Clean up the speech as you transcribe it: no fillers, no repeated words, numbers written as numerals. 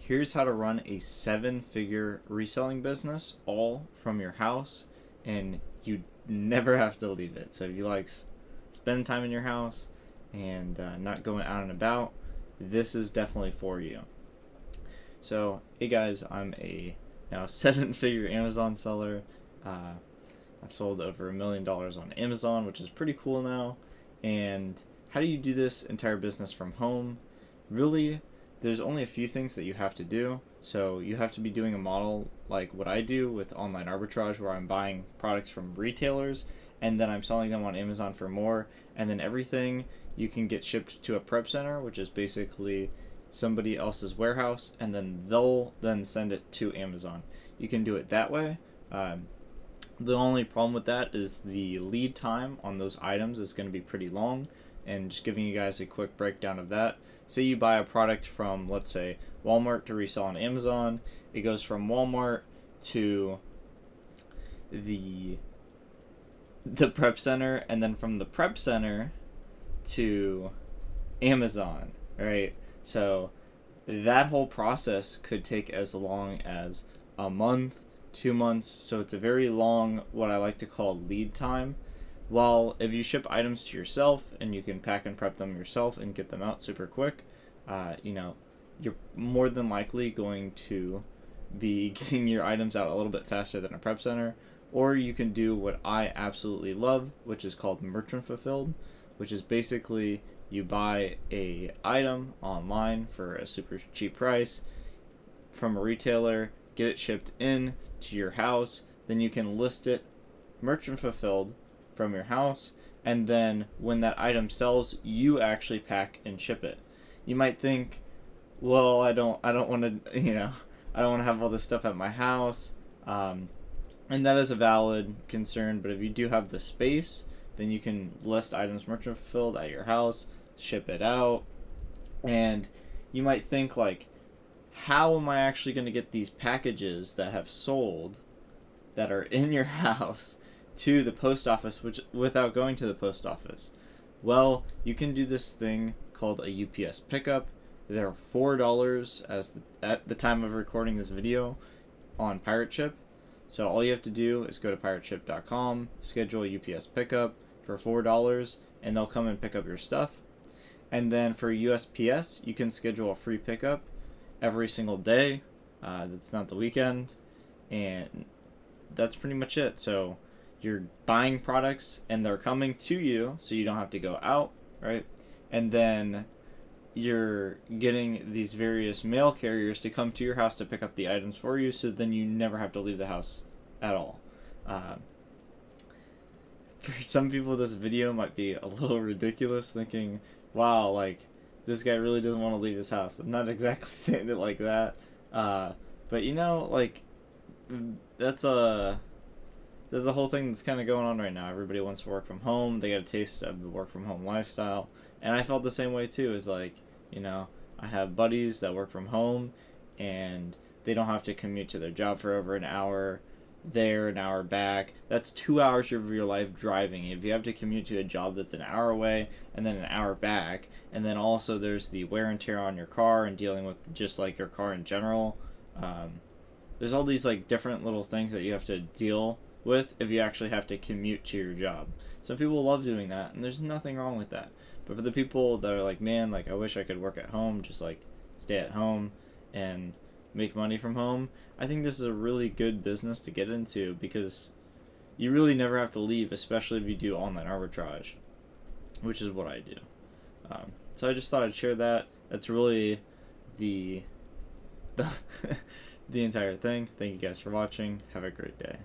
Here's how to run a 7-figure reselling business all from your house, and you never have to leave it. So if you like spend time in your house and not going out and about, this is definitely for you. So hey guys, I'm a now 7-figure Amazon seller. I've sold over $1 million on Amazon, which is pretty cool now. And how do you do this entire business from home? Really, there's only a few things that you have to do. So you have to be doing a model like what I do with online arbitrage, where I'm buying products from retailers and then I'm selling them on Amazon for more, and then everything you can get shipped to a prep center, which is basically somebody else's warehouse, and then they'll then send it to Amazon. You can do it that way. The only problem with that is the lead time on those items is going to be pretty long, and just giving you guys a quick breakdown of that. Say you buy a product from, let's say, Walmart to resell on Amazon. It goes from Walmart to the prep center, and then from the prep center to Amazon, right? So that whole process could take as long as a month, 2 months. So it's a very long, what I like to call lead time. While if you ship items to yourself and you can pack and prep them yourself and get them out super quick, you're more than likely going to be getting your items out a little bit faster than a prep center. Or you can do what I absolutely love, which is called merchant fulfilled, which is basically you buy a item online for a super cheap price from a retailer, get it shipped in to your house, then you can list it merchant fulfilled from your house, and then when that item sells, you actually pack and ship it. You might think, well, I don't want to, I don't want to have all this stuff at my house. And that is a valid concern, but if you do have the space, then you can list items merchant fulfilled at your house, ship it out, and you might think like, how am I actually going to get these packages that have sold that are in your house to the post office without going to the post office? Well, you can do this thing called a UPS pickup. They're $4 at the time of recording this video on Pirate Ship. So all you have to do is go to pirateship.com, schedule a UPS pickup for $4, and they'll come and pick up your stuff. And then for USPS, you can schedule a free pickup every single day. That's not the weekend. And that's pretty much it. So you're buying products and they're coming to you, so you don't have to go out, right? And then you're getting these various mail carriers to come to your house to pick up the items for you, so then you never have to leave the house at all. For some people, this video might be a little ridiculous, thinking, wow, like, this guy really doesn't want to leave his house. I'm not exactly saying it like that, but that's a whole thing that's kind of going on right now. Everybody wants to work from home. They got a taste of the work from home lifestyle. And I felt the same way too. Is like, I have buddies that work from home and they don't have to commute to their job for over an hour there, an hour back. That's 2 hours of your life driving. If you have to commute to a job that's an hour away and then an hour back, and then also there's the wear and tear on your car and dealing with just like your car in general. There's all these like different little things that you have to deal with if you actually have to commute to your job. Some people love doing that, and there's nothing wrong with that. But for the people that are like, man, like I wish I could work at home, just like stay at home and make money from home, I think this is a really good business to get into, because you really never have to leave, especially if you do online arbitrage, which is what I do. So I just thought I'd share that. That's really the the entire thing. Thank you guys for watching. Have a great day.